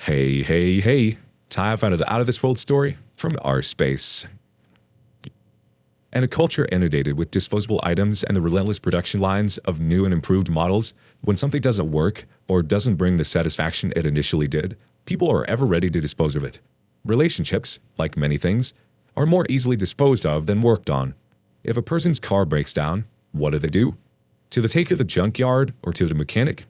Hey, hey, hey. Time found an out-of-this-world story from our space. And a culture inundated with disposable items and the relentless production lines of new and improved models, when something doesn't work or doesn't bring the satisfaction it initially did, people are ever ready to dispose of it. Relationships, like many things, are more easily disposed of than worked on. If a person's car breaks down, what do? To the take of the junkyard or to the mechanic?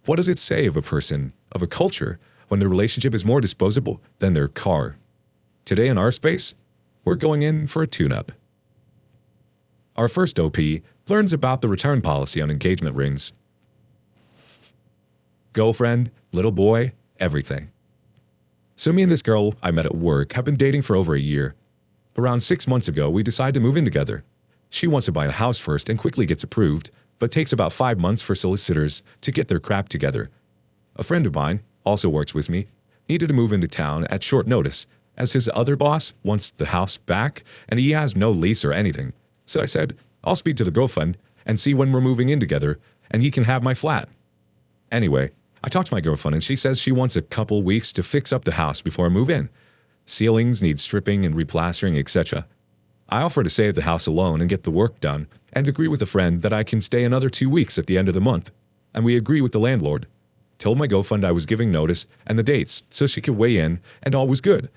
What does it say of a person, of a culture, when their relationship is more disposable than their car? Today in our space, we're going in for a tune-up. Our first OP learns about the return policy on engagement rings. Girlfriend, little boy, everything. So me and this girl I met at work have been dating for over a year. Around 6 months ago, we decided to move in together. She wants to buy a house first and quickly gets approved, but takes about 5 months for solicitors to get their crap together. A friend of mine, also works with me, needed to move into town at short notice, as his other boss wants the house back and he has no lease or anything. So I said, I'll speak to the girlfriend and see when we're moving in together, and he can have my flat. Anyway, I talked to my girlfriend and she says she wants a couple weeks to fix up the house before I move in. Ceilings need stripping and replastering, etc. I offer to save the house alone and get the work done, and agree with a friend that I can stay another 2 weeks at the end of the month. And we agree with the landlord. Told my girlfriend I was giving notice and the dates so she could weigh in, and all was good.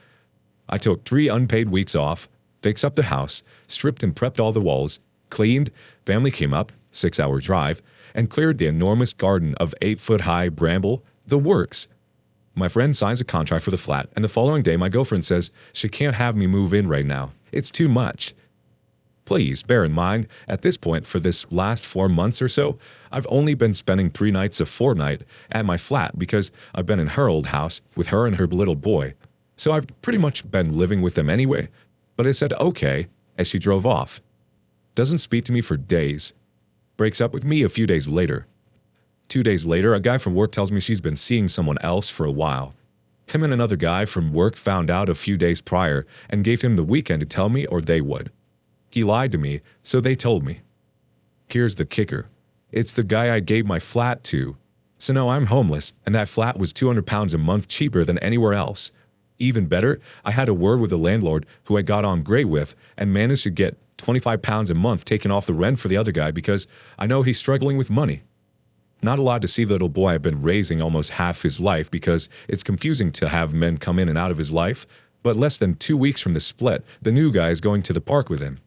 I took 3 unpaid weeks off, fixed up the house, stripped and prepped all the walls, cleaned, family came up, 6-hour drive, and cleared the enormous garden of 8-foot-high bramble, the works. My friend signs a contract for the flat, and the following day my girlfriend says she can't have me move in right now. It's too much. Please bear in mind, at this point for this last 4 months or so, I've only been spending 3 nights a fortnight at my flat because I've been in her old house with her and her little boy. So I've pretty much been living with them anyway. But I said okay as she drove off. Doesn't speak to me for days. Breaks up with me a few days later. 2 days later, a guy from work tells me she's been seeing someone else for a while. Him and another guy from work found out a few days prior and gave him the weekend to tell me or they would. He lied to me, so they told me. Here's the kicker. It's the guy I gave my flat to. So now I'm homeless, and that flat was £200 a month cheaper than anywhere else. Even better, I had a word with the landlord who I got on great with and managed to get £25 a month taken off the rent for the other guy because I know he's struggling with money. Not allowed to see the little boy I've been raising almost half his life because it's confusing to have men come in and out of his life, but less than 2 weeks from the split, the new guy is going to the park with him.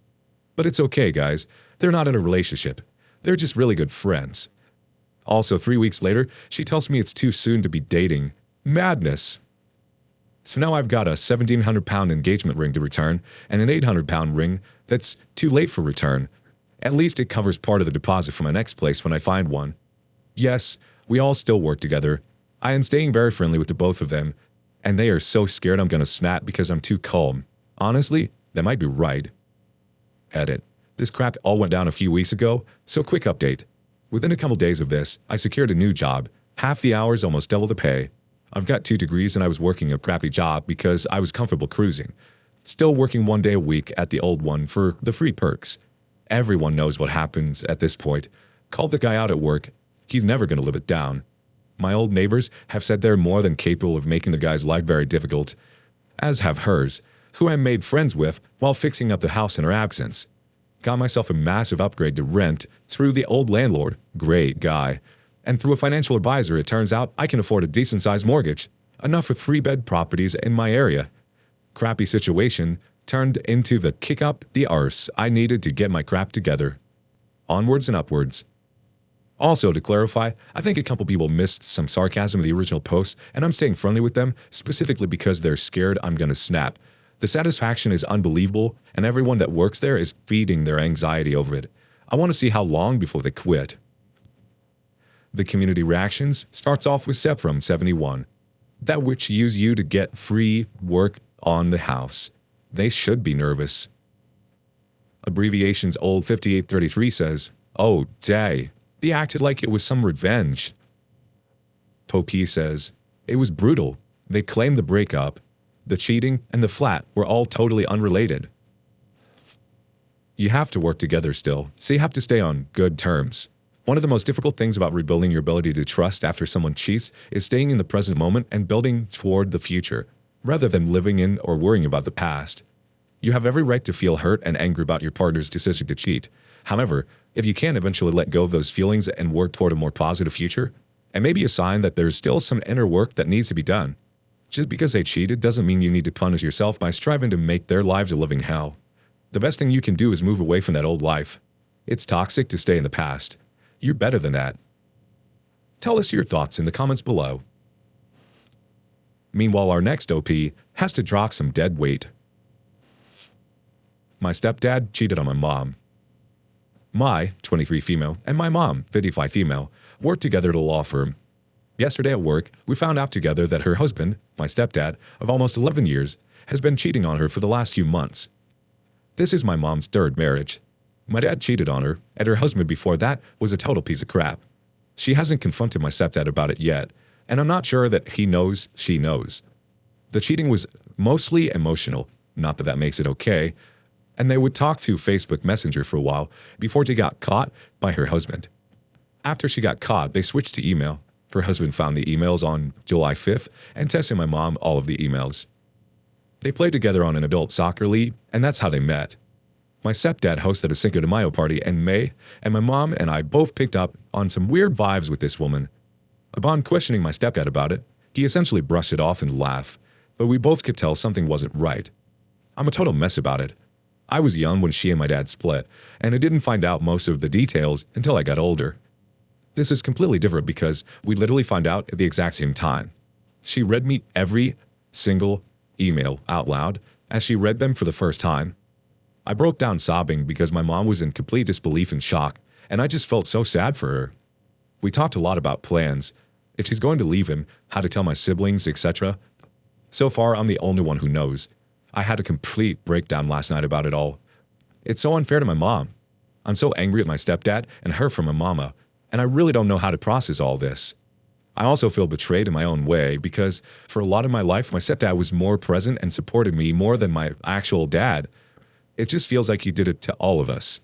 But it's okay, guys. They're not in a relationship. They're just really good friends. Also, 3 weeks later, she tells me it's too soon to be dating. Madness. So now I've got a £1,700 engagement ring to return and an £800 ring that's too late for return. At least it covers part of the deposit from my next place when I find one. Yes, we all still work together. I am staying very friendly with the both of them, and they are so scared I'm gonna snap because I'm too calm. Honestly, they might be right. Edit. This crap all went down a few weeks ago, so quick update. Within a couple days of this, I secured a new job. Half the hours, almost double the pay. I've got 2 degrees and I was working a crappy job because I was comfortable cruising. Still working 1 day a week at the old one for the free perks. Everyone knows what happens at this point. Called the guy out at work. He's never going to live it down. My old neighbors have said they're more than capable of making the guy's life very difficult, as have hers, who I made friends with while fixing up the house in her absence. Got myself a massive upgrade to rent through the old landlord, great guy. And through a financial advisor, it turns out I can afford a decent-sized mortgage, enough for 3-bed properties in my area. Crappy situation turned into the kick up the arse I needed to get my crap together. Onwards and upwards. Also, to clarify, I think a couple people missed some sarcasm in the original post, and I'm staying friendly with them, specifically because they're scared I'm gonna snap. The satisfaction is unbelievable, and everyone that works there is feeding their anxiety over it. I want to see how long before they quit. The community reactions starts off with Sephiram71. That which use you to get free work on the house. They should be nervous. Abbreviations old 5833 says, oh, day. They acted like it was some revenge. Popi says, it was brutal. They claimed the breakup. The cheating and the flat were all totally unrelated. You have to work together still, so you have to stay on good terms. One of the most difficult things about rebuilding your ability to trust after someone cheats is staying in the present moment and building toward the future, rather than living in or worrying about the past. You have every right to feel hurt and angry about your partner's decision to cheat. However, if you can eventually let go of those feelings and work toward a more positive future, it may be a sign that there's still some inner work that needs to be done. Just because they cheated doesn't mean you need to punish yourself by striving to make their lives a living hell. The best thing you can do is move away from that old life. It's toxic to stay in the past. You're better than that. Tell us your thoughts in the comments below. Meanwhile, our next OP has to drop some dead weight. My stepdad cheated on my mom. My 23 female and my mom, 55 female, worked together at a law firm. Yesterday at work, we found out together that her husband, my stepdad, of almost 11 years, has been cheating on her for the last few months. This is my mom's third marriage. My dad cheated on her, and her husband before that was a total piece of crap. She hasn't confronted my stepdad about it yet, and I'm not sure that he knows she knows. The cheating was mostly emotional, not that that makes it okay, and they would talk through Facebook Messenger for a while before she got caught by her husband. After she got caught, they switched to email. Her husband found the emails on July 5th and texted my mom all of the emails. They played together on an adult soccer league, and that's how they met. My stepdad hosted a Cinco de Mayo party in May, and my mom and I both picked up on some weird vibes with this woman. Upon questioning my stepdad about it, he essentially brushed it off and laughed, but we both could tell something wasn't right. I'm a total mess about it. I was young when she and my dad split, and I didn't find out most of the details until I got older. This is completely different because we literally found out at the exact same time. She read me every single email out loud as she read them for the first time. I broke down sobbing because my mom was in complete disbelief and shock, and I just felt so sad for her. We talked a lot about plans, if she's going to leave him, how to tell my siblings, etc. So far, I'm the only one who knows. I had a complete breakdown last night about it all. It's so unfair to my mom. I'm so angry at my stepdad and her for my mama, and I really don't know how to process all this. I also feel betrayed in my own way because for a lot of my life, my stepdad was more present and supported me more than my actual dad. It just feels like he did it to all of us.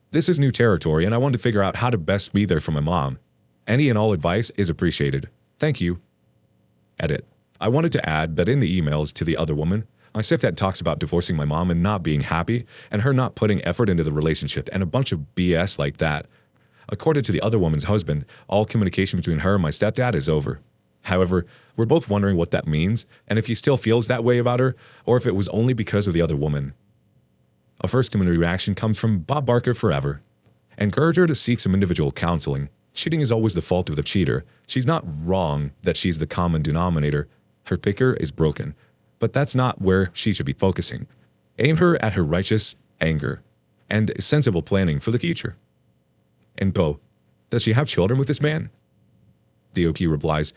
This is new territory, and I want to figure out how to best be there for my mom. Any and all advice is appreciated. Thank you. Edit. I wanted to add that in the emails to the other woman, my stepdad talks about divorcing my mom and not being happy, and her not putting effort into the relationship, and a bunch of BS like that. According to the other woman's husband, all communication between her and my stepdad is over. However, we're both wondering what that means, and if he still feels that way about her, or if it was only because of the other woman. A first community reaction comes from Bob Barker Forever. Encourage her to seek some individual counseling. Cheating is always the fault of the cheater. She's not wrong that she's the common denominator. Her picker is broken. But that's not where she should be focusing. Aim her at her righteous anger and sensible planning for the future. And Bo, does she have children with this man? DOP replies,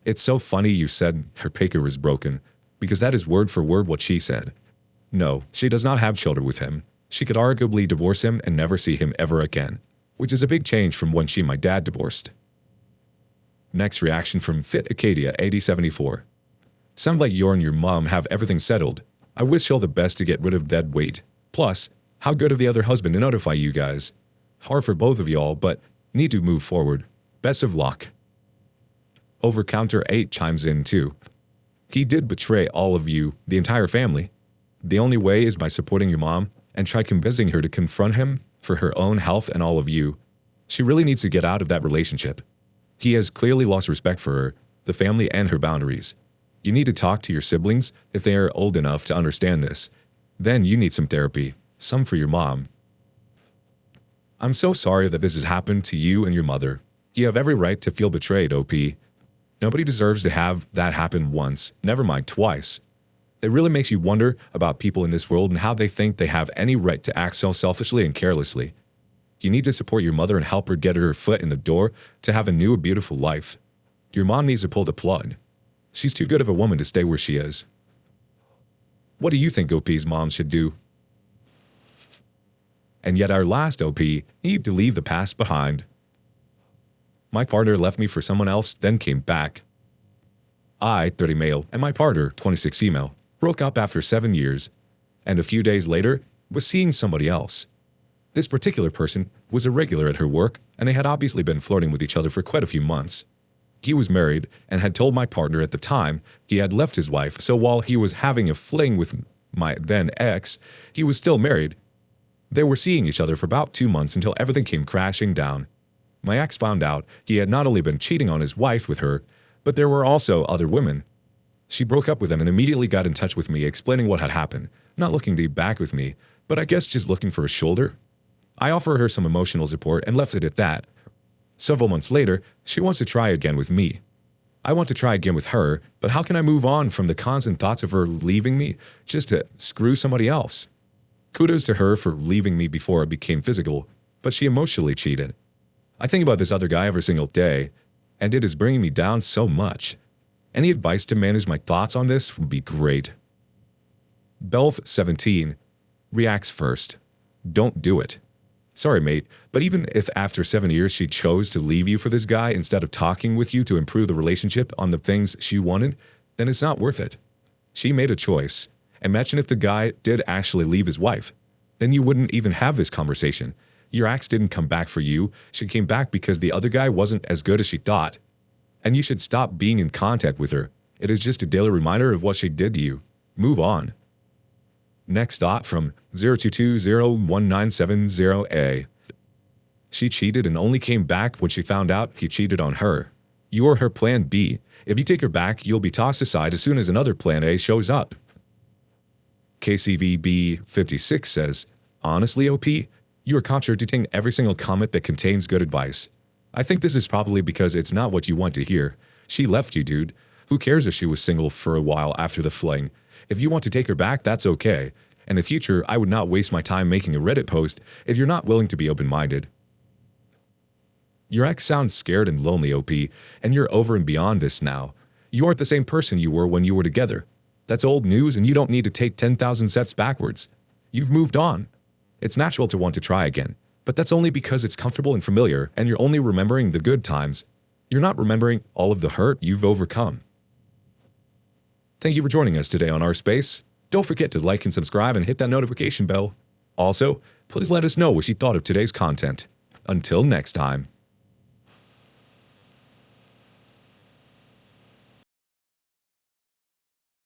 it's so funny you said her picker is broken, because that is word for word what she said. No, she does not have children with him. She could arguably divorce him and never see him ever again, which is a big change from when she and my dad divorced. Next reaction from Fit Acadia 8074. Sound like you and your mom have everything settled. I wish y'all the best to get rid of dead weight. Plus, how good of the other husband to notify you guys. Hard for both of y'all, but need to move forward. Best of luck. Overcounter 8 chimes in too. He did betray all of you, the entire family. The only way is by supporting your mom and try convincing her to confront him for her own health and all of you. She really needs to get out of that relationship. He has clearly lost respect for her, the family, and her boundaries. You need to talk to your siblings if they are old enough to understand this. Then you need some therapy, some for your mom. I'm so sorry that this has happened to you and your mother. You have every right to feel betrayed, OP. Nobody deserves to have that happen once, never mind twice. It really makes you wonder about people in this world and how they think they have any right to act so selfishly and carelessly. You need to support your mother and help her get her foot in the door to have a new, beautiful life. Your mom needs to pull the plug. She's too good of a woman to stay where she is. What do you think OP's mom should do? And yet our last OP need to leave the past behind. My partner left me for someone else, then came back. I, 30 male, and my partner, 26 female, broke up after 7 years, and a few days later was seeing somebody else. This particular person was a regular at her work, and they had obviously been flirting with each other for quite a few months. He was married and had told my partner at the time he had left his wife, so while he was having a fling with my then ex, he was still married. They were seeing each other for about 2 months until everything came crashing down. My ex found out he had not only been cheating on his wife with her, but there were also other women. She broke up with him and immediately got in touch with me explaining what had happened, not looking to be back with me, but I guess just looking for a shoulder. I offered her some emotional support and left it at that. Several months later, she wants to try again with me. I want to try again with her, but how can I move on from the constant thoughts of her leaving me just to screw somebody else? Kudos to her for leaving me before it became physical, but she emotionally cheated. I think about this other guy every single day, and it is bringing me down so much. Any advice to manage my thoughts on this would be great. Belf 17 reacts first. Don't do it. Sorry, mate, but even if after 7 years she chose to leave you for this guy instead of talking with you to improve the relationship on the things she wanted, then it's not worth it. She made a choice. Imagine if the guy did actually leave his wife. Then you wouldn't even have this conversation. Your ex didn't come back for you. She came back because the other guy wasn't as good as she thought. And you should stop being in contact with her. It is just a daily reminder of what she did to you. Move on. Next thought from 022019770A. She cheated and only came back when she found out he cheated on her. You are her plan B. If you take her back, you'll be tossed aside as soon as another plan A shows up. KCVB56 says, honestly, OP, you are contradicting every single comment that contains good advice. I think this is probably because it's not what you want to hear. She left you, dude. Who cares if she was single for a while after the fling? If you want to take her back, that's okay. In the future, I would not waste my time making a Reddit post if you're not willing to be open-minded. Your ex sounds scared and lonely, OP, and you're over and beyond this now. You aren't the same person you were when you were together. That's old news and you don't need to take 10,000 steps backwards. You've moved on. It's natural to want to try again, but that's only because it's comfortable and familiar and you're only remembering the good times. You're not remembering all of the hurt you've overcome. Thank you for joining us today on Our Space. Don't forget to like and subscribe and hit that notification bell. Also, please let us know what you thought of today's content. Until next time.